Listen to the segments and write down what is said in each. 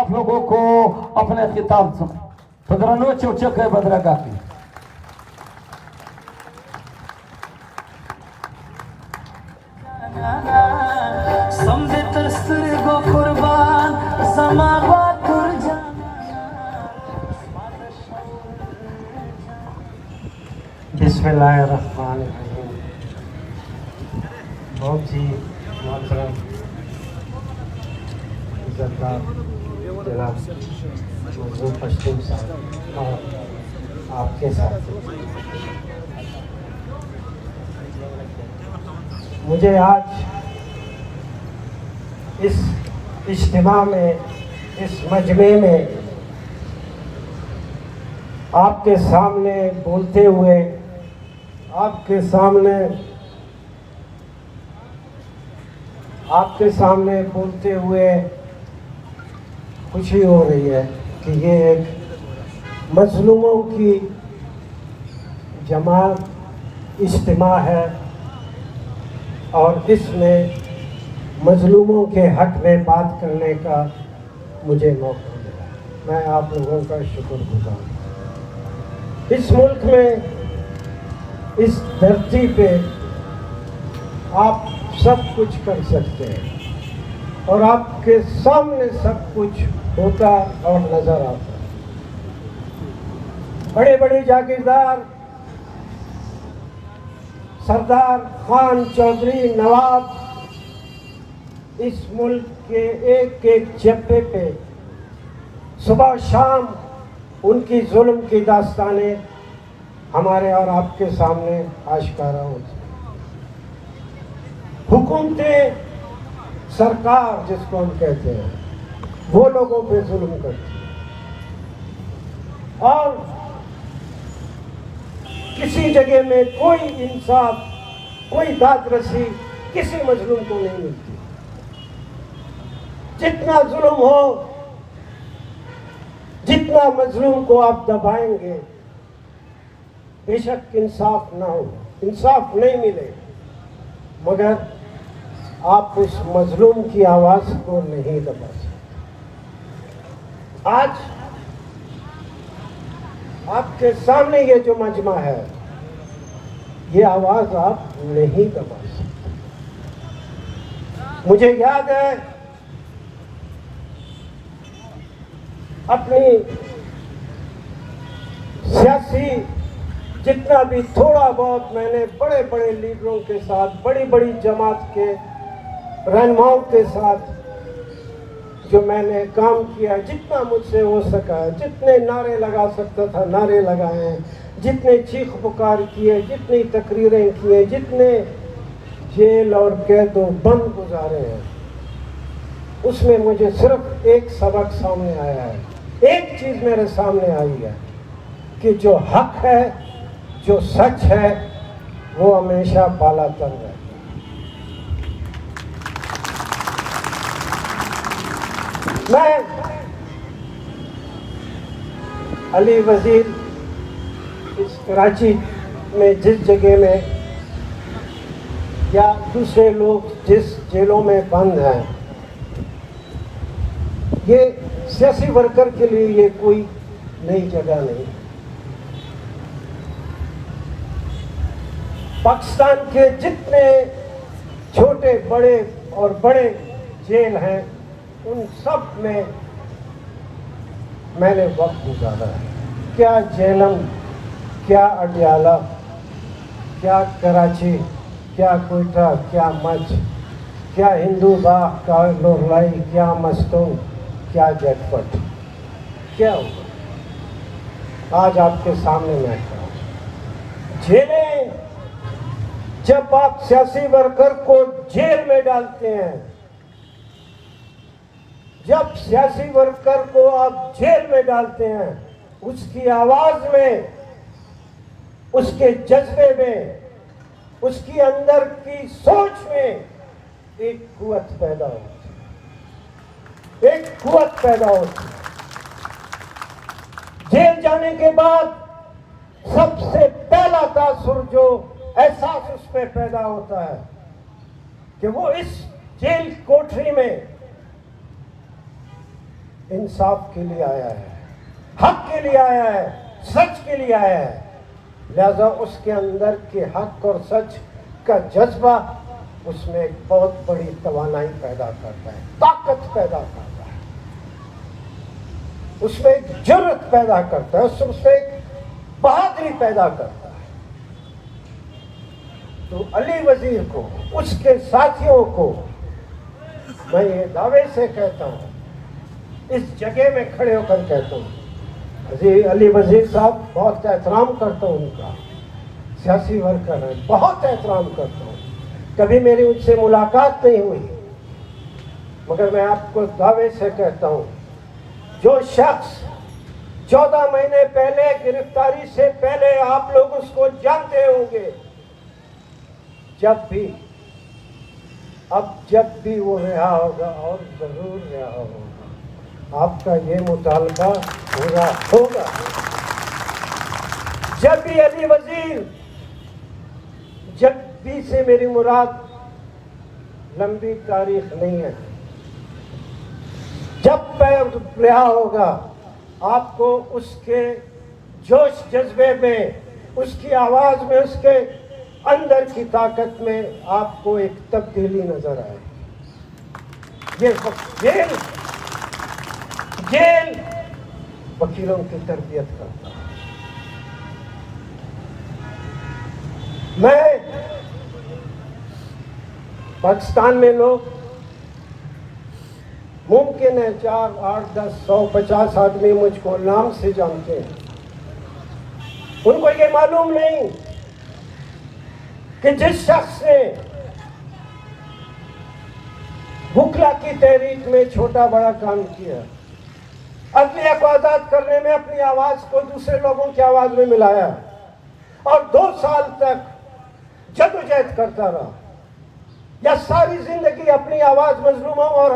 آپ لوگوں کو اپنے خطاب سنیں تو درنو چوچک ہے بدرگا کی سمجھے ترستر گو قربان سماوا تر بسم اللہ الرحمن الرحیم. بہت ہی محترم عزتدار جناب مظلوم پشتون صاحب اور آپ کے ساتھ مجھے آج اس اجتماع میں اس مجمع میں آپ کے سامنے بولتے ہوئے آپ کے سامنے بولتے ہوئے خوشی ہو رہی ہے کہ یہ ایک مظلوموں کی جماعت اجتماع ہے اور اس میں مظلوموں کے حق میں بات کرنے کا مجھے موقع ملا. میں آپ لوگوں کا شکر گزار ہوں. اس ملک میں اس دھرتی پہ آپ سب کچھ کر سکتے ہیں اور آپ کے سامنے سب کچھ ہوتا اور نظر آتا. بڑے بڑے جاگیردار سردار خان چودھری نواب اس ملک کے ایک ایک جبہے پہ صبح شام ان کی ظلم کی داستانیں ہمارے اور آپ کے سامنے آشکارا ہوتی ہیں. حکومتیں سرکار جس کو ہم کہتے ہیں وہ لوگوں پہ ظلم کرتی ہیں اور کسی جگہ میں کوئی انصاف کوئی داد رسی کسی مظلوم کو نہیں ملتی. جتنا ظلم ہو جتنا مظلوم کو آپ دبائیں گے بے شک انصاف نہ ہو انصاف نہیں ملے مگر آپ اس مظلوم کی آواز کو نہیں دبا سکتے. آج آپ کے سامنے یہ جو مجمع ہے یہ آواز آپ نہیں دبا سکتے. مجھے یاد ہے اپنی سیاسی جتنا بھی تھوڑا بہت میں نے بڑے بڑے لیڈروں کے ساتھ بڑی بڑی جماعت کے رہنماؤں کے ساتھ جو میں نے کام کیا جتنا مجھ سے ہو سکا ہے جتنے نعرے لگا سکتا تھا نعرے لگائے ہیں جتنے چیخ پکار کیے جتنی تقریریں کیے جتنے جیل اور قید و بند گزارے ہیں اس میں مجھے صرف ایک سبق سامنے آیا ہے. ایک چیز میرے سامنے آئی ہے کہ جو حق ہے جو سچ ہے وہ ہمیشہ بالا تر ہے. میں علی وزیر اس کراچی میں جس جگہ میں یا دوسرے لوگ جس جیلوں میں بند ہیں یہ سیاسی ورکر کے لیے یہ کوئی نئی جگہ نہیں. پاکستان کے جتنے چھوٹے بڑے اور بڑے جیل ہیں ان سب میں میں نے وقت گزارا ہے. کیا جیلم کیا اڈیالہ کیا کراچی کیا کوئٹہ کیا مچھ کیا ہندو باغ کیا لورلائی کیا مستونگ کیا جیٹ پٹ کیا ہوگا آج آپ کے سامنے میں کھڑا ہوں. جیلیں جب آپ سیاسی ورکر کو جیل میں ڈالتے ہیں جب سیاسی ورکر کو آپ جیل میں ڈالتے ہیں اس کی آواز میں اس کے جذبے میں اس کی اندر کی سوچ میں ایک قوت پیدا ہوتی ایک قوت پیدا ہوتی. جیل جانے کے بعد سب سے پہلا تاثر جو احساس اس پہ پیدا ہوتا ہے کہ وہ اس جیل کوٹری میں इंसाफ के लिए आया है, हक के लिए आया है, सच के लिए आया है। लिहाजा उसके अंदर के हक और सच का जज्बा उसमें एक बहुत बड़ी तवानाई पैदा करता है, ताकत पैदा करता है, उसमें एक जुर्रत पैदा करता है, उसमें एक बहादुरी पैदा करता है। तो अली वजीर को, उसके साथियों को मैं ये दावे से कहता हूँ, इस जगह में खड़े होकर कहता हूँ, अली वजीर साहब बहुत एहतराम करता हूँ उनका, सियासी वर्कर है, बहुत एहतराम करता हूँ, कभी मेरी उनसे मुलाकात नहीं हुई, मगर मैं आपको दावे से कहता हूँ, जो शख्स 14 महीने पहले गिरफ्तारी से पहले आप लोग उसको जानते होंगे, जब भी वो रिहा होगा, और जरूर रिहा होगा, आपका ये मुतालबा पूरा होगा। जब भी अली वजीर, जब भी से मेरी मुराद लंबी तारीख नहीं है, जब रिहा होगा, आपको उसके जोश जज्बे में, उसकी आवाज में, उसके अंदर की ताकत में आपको एक तब्दीली नजर आएगी। ये जेल वकीलों की तरबियत करता है। मैं पाकिस्तान में लोग मुमकिन है 4, 8, 10, 100, 50 आदमी मुझको नाम से जानते हैं, उनको ये मालूम नहीं कि जिस शख्स ने बुकला की तहरीक में छोटा बड़ा काम किया, अदलिया को आजाद करने में अपनी आवाज को दूसरे लोगों की आवाज में मिलाया और 2 साल तक जदोजहद करता रहा, या सारी जिंदगी अपनी आवाज मजलूमों और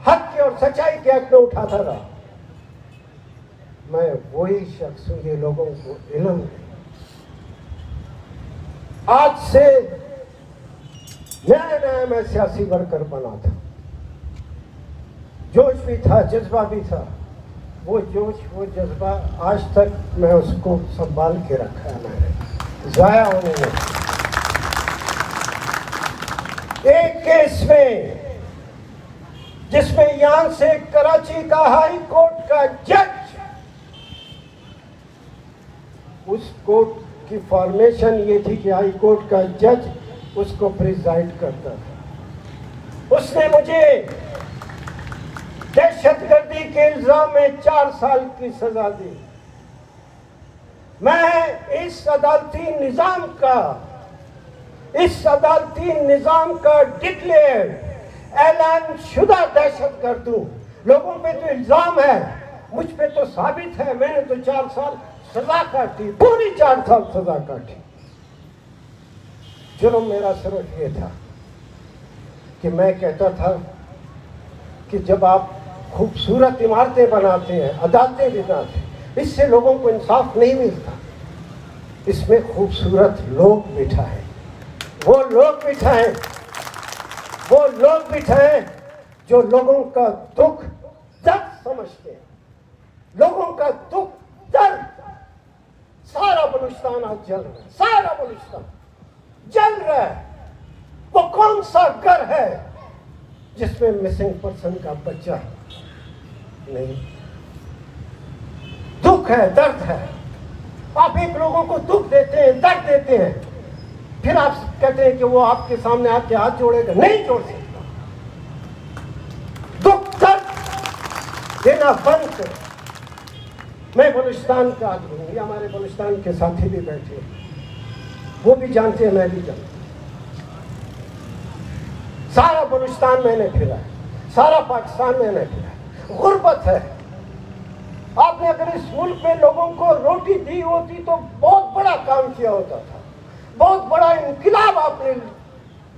हक के और सच्चाई के हक में उठाता रहा, मैं वही शख्स हूं, ये लोगों को इल्म है। आज से नया मैं सियासी वर्कर बना था, जोश भी था, जज्बा भी था, वो जोश, वो जज्बा आज तक मैं उसको संभाल के रखा है, मैंने जाया होने में। एक केस में जिसमें यहां से कराची का हाई कोर्ट का जज, उस कोर्ट की फॉर्मेशन ये थी कि हाई कोर्ट का जज उसको प्रिजाइड करता था, उसने मुझे दहशतगर्दी के इल्जाम में 4 साल की सजा दी। मैं इस अदालती निजाम का डिक्लेयर, ऐलान शुदा दहशतगर्द हूं। लोगों पे तो इल्जाम है, मुझ पे तो साबित है, मैंने तो 4 साल सजा काटी, पूरी 4 साल सजा काटी। जुर्म मेरा सिर्फ ये था कि मैं कहता था कि जब आप खूबसूरत इमारतें बनाते हैं, अदालतें बनाते हैं, इससे लोगों को इंसाफ नहीं मिलता, इसमें खूबसूरत लोग बिठाए, वो लोग बिठाए जो लोगों का दुख दर्द समझते हैं, लोगों का दुख दर्द। सारा बलूचिस्तान आज जल रहा है, सारा बलूचिस्तान जल रहा है। वो कौन सा घर है जिसमें मिसिंग पर्सन का बच्चा नहीं? दुख है, दर्द है। आप एक लोगों को दुख देते हैं, दर्द देते हैं, फिर आप कहते हैं कि वो आपके सामने आके हाथ जोड़ेगा, नहीं जोड़ सकता। दुख दर्द देना बंद करो। मैं बलूचिस्तान का आदमी हूँ, ये हमारे बलूचिस्तान के साथी भी बैठे हैं, वो भी जानते हैं, मैं भी जानता हूँ। सारा बलूचिस्तान मैंने फिरा है, सारा पाकिस्तान मैंने फिरा है। गुर्बत है। आपने अगर इस मुल्क में लोगों को रोटी दी होती तो बहुत बड़ा काम किया होता था, बहुत बड़ा इनकलाब आपने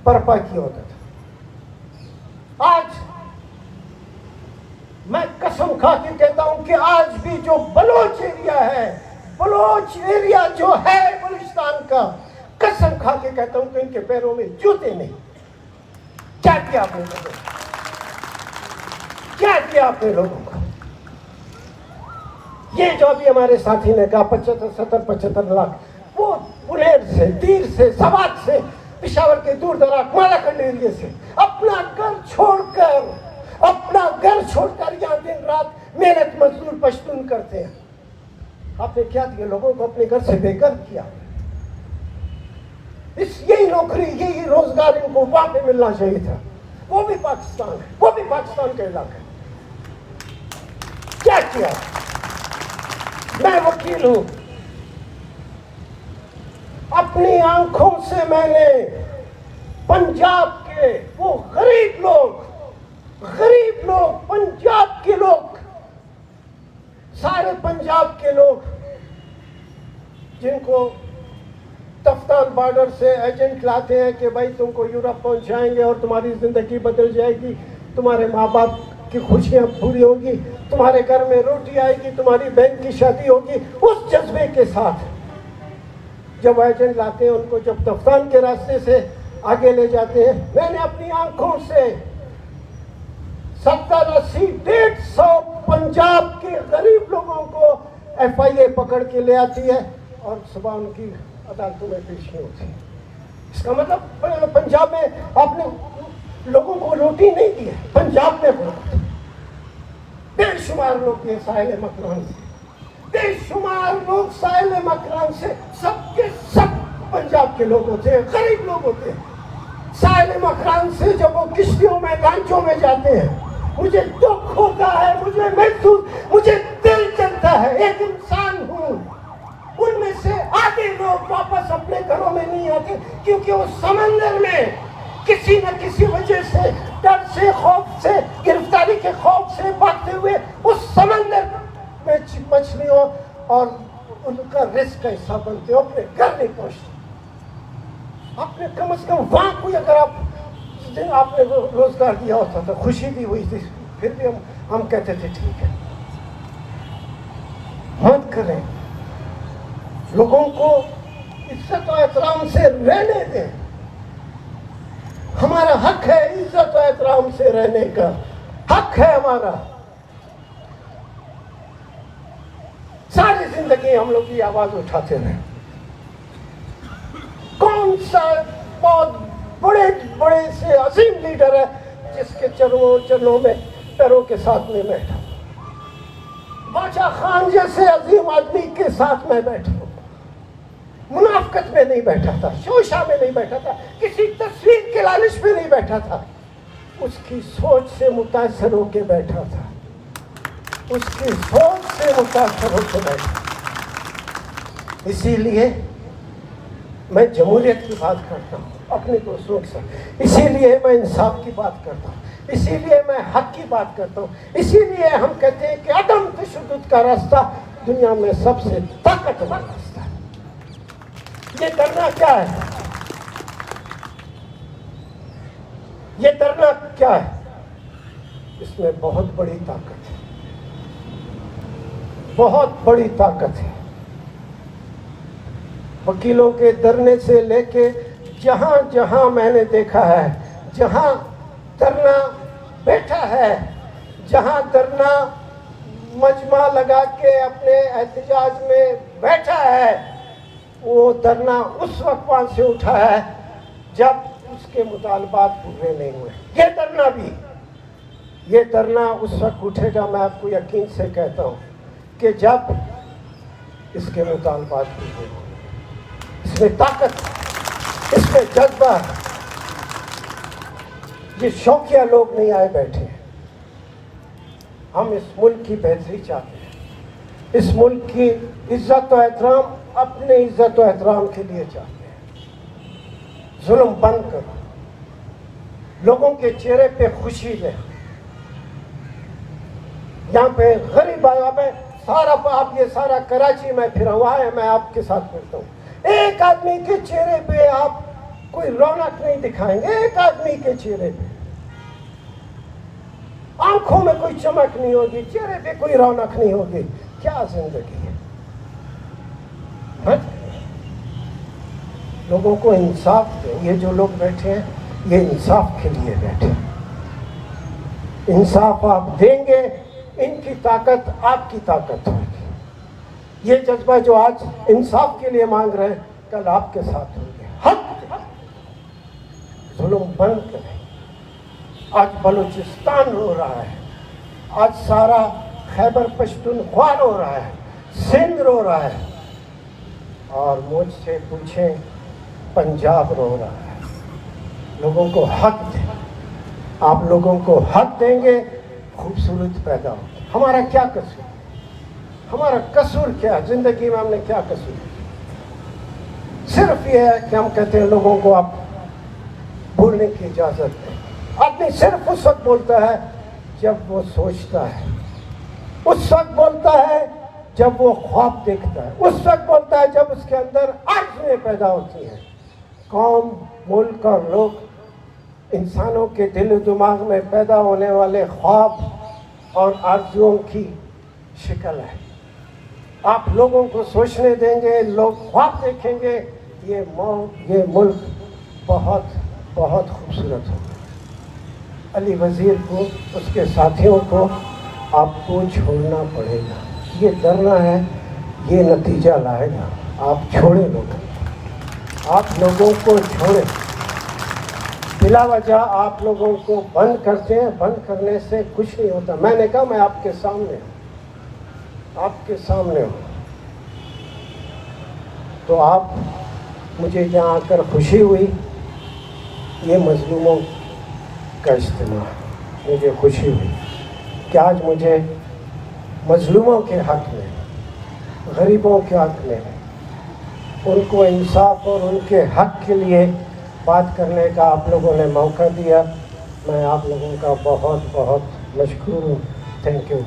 बर्पा किया होता था। आज मैं कसम खा के कहता हूं कि आज भी जो बलोच एरिया है, बलोच एरिया जो है बलूचिस्तान का, कसम खा के कहता हूं कि इनके पैरों में जूते नहीं। क्या किया आपने लोगों को? क्या किया आपने लोगों को? ये जो अभी हमारे साथी ने कहा 75 लाख, वो पुनेर से, तीर से, सवात से, पिशावर के दूर दराज मालाखंड एरिया से अपना घर छोड़कर यहाँ दिन रात मेहनत मजदूर पश्तून करते हैं। आपने क्या दिया? लोगों को अपने घर से बेघर किया। यही नौकरी, यही रोजगार इनको वहां पे मिलना चाहिए था। वो भी पाकिस्तान है, वो भी पाकिस्तान का इलाका है। क्या किया? मैं वकील हूं, अपनी आंखों से मैंने पंजाब के वो गरीब लोग, पंजाब के लोग, सारे पंजाब के लोग जिनको तफ्तान बॉर्डर से एजेंट लाते हैं कि भाई तुमको यूरोप पहुंचाएंगे और तुम्हारी जिंदगी बदल जाएगी, तुम्हारे माँ बाप की खुशियां पूरी होगी, तुम्हारे घर में रोटी आएगी, तुम्हारी बहन की शादी होगी, उस जज्बे के साथ जब एजेंट लाते हैं उनको जब तफ्तान के रास्ते से आगे ले जाते हैं, मैंने अपनी आंखों से 70-80-150 पंजाब के गरीब लोगों को FIA पकड़ के ले आती है और सुबह उनकी अदालतों में पेश नहीं होती। इसका मतलब पंजाब में आपने लोगों को रोटी नहीं दी है, पंजाब में बेशुमार लोग ये साहिल मकरान से, बेशुमार लोग साहिल मकरान से, सबके सब पंजाब के लोग होते हैं, गरीब लोग होते हैं। साहिल मकरान से जब वो किश्तियों में लांचों में जाते हैं, मुझे दुख होता है, मुझे दिल चलता है। एक इंसान हूँ, उनमें से आधे लोग वापस अपने घरों में नहीं आते क्योंकि उस समंदर में किसी न किसी वजह से, डर से, खौफ से, गिरफ्तारी के खौफ से भागते हुए उस समंदर में मछलियों और उनका रिस्क का हिस्सा बनते हो, अपने घर नहीं पहुंचते। आपने कम से कम वहां कोई अगर आप दिन आपने रोजगार दिया होता था, खुशी दी हुई थी, फिर भी हम कहते थे ठीक है। मत करें, लोगों को इज्जत और एहतराम से रहने दें। हमारा हक है इज्जत और एहतराम से रहने का, हक है हमारा। सारी जिंदगी हम लोग की आवाज उठाते रहे। कौन सा बहुत बड़े से अजीम लीडर है जिसके चरणों में पैरों के साथ में बैठा? बादशाह खान जैसे अजीम आदमी के साथ में बैठा, मुनाफकत में नहीं बैठा था, शोशा में नहीं बैठा था, किसी तस्वीर के लालच में नहीं बैठा था, उसकी सोच से मुतासर होकर बैठा था, उसकी सोच से मुतासर होकर बैठा। इसीलिए मैं जमहूरियत की बात करता हूँ अपने दोस्तों के साथ, इसीलिए मैं इंसाफ की बात करता हूँ, इसीलिए मैं हक की बात करता हूँ, इसीलिए हम कहते हैं कि अदम तशद्दुद का रास्ता दुनिया में सबसे ताकतवर रास्ता है। ये डरना क्या है? ये डरना क्या है? इसमें बहुत बड़ी ताकत है, बहुत बड़ी ताकत है। वकीलों के डरने से लेके जहां जहां मैंने देखा है, जहां धरना बैठा है, जहां धरना मजमा लगा के अपने एहतजाज में बैठा है, वो धरना उस वक्त वहां से उठा है जब उसके मुतालबात पूरे नहीं हुए। ये धरना उस वक्त उठेगा, मैं आपको यकीन से कहता हूँ, कि जब इसके मुतालबात पूरे हों। इसमें ताकत, इसमें जज्बा, ये शौकिया लोग नहीं आए बैठे। हम इस मुल्क की बेहतरी चाहते हैं, इस मुल्क की इज्जत और एहतराम, अपने इज्जत और एहतराम के लिए चाहते हैं। जुल्म बंद करो, लोगों के चेहरे पे खुशी ले। यहाँ पे गरीब आया, मैं सारा आप ये सारा कराची में फिरा हुआ है, मैं आपके साथ फिरता हूँ। एक आदमी के चेहरे पे आप कोई रौनक नहीं दिखाएंगे, एक आदमी के चेहरे पे आंखों में कोई चमक नहीं होगी, चेहरे पे कोई रौनक नहीं होगी। क्या जिंदगी है? लोगों को इंसाफ दे। ये जो लोग बैठे हैं ये इंसाफ के लिए बैठे। इंसाफ आप देंगे, इनकी ताकत आपकी ताकत होगी। ये जज्बा जो आज इंसाफ के लिए मांग रहे हैं, कल आपके साथ होंगे। हक जुल्म बंद करें। आज बलूचिस्तान रो रहा है, आज सारा खैबर पख्तूनख्वा रो रहा है, सिंध रो रहा है, और मुझसे पूछें पंजाब रो रहा है। लोगों को हक दें। आप लोगों को हक देंगे, खूबसूरत पैदा होगी। हमारा क्या कसूर? हमारा कसूर क्या? जिंदगी में हमने क्या कसूर? सिर्फ ये है कि हम कहते हैं लोगों को आप बोलने की इजाजत दें। आदमी सिर्फ उस वक्त बोलता है जब वो सोचता है, उस वक्त बोलता है जब वो ख्वाब देखता है, उस वक्त बोलता है जब उसके अंदर आरज़ुएं पैदा होती हैं। कौम, मुल्क और लोग इंसानों के दिल दिमाग में पैदा होने वाले ख्वाब और आरज़ुओं की शक्ल है। आप लोगों को सोचने देंगे, लोग ख्वाब देखेंगे, ये मुल्क बहुत बहुत खूबसूरत होगा। अली वज़ीर को, उसके साथियों को आपको छोड़ना पड़ेगा। ये डरना है, ये नतीजा लाएगा। आप छोड़ें लोगों, आप लोगों को छोड़ें। बिला वजह आप लोगों को बंद करते हैं। बंद करने से कुछ नहीं होता। मैंने कहा मैं आपके सामने हूँ, आपके सामने हूँ, तो आप मुझे यहाँ आकर खुशी हुई। ये मजलूमों का इज्तिमा, मुझे खुशी हुई कि आज मुझे मजलूमों के हक़ में, गरीबों के हक़ में, उनको इंसाफ और उनके हक़ के लिए बात करने का आप लोगों ने मौका दिया। मैं आप लोगों का बहुत बहुत मशकूर हूँ। Thank you.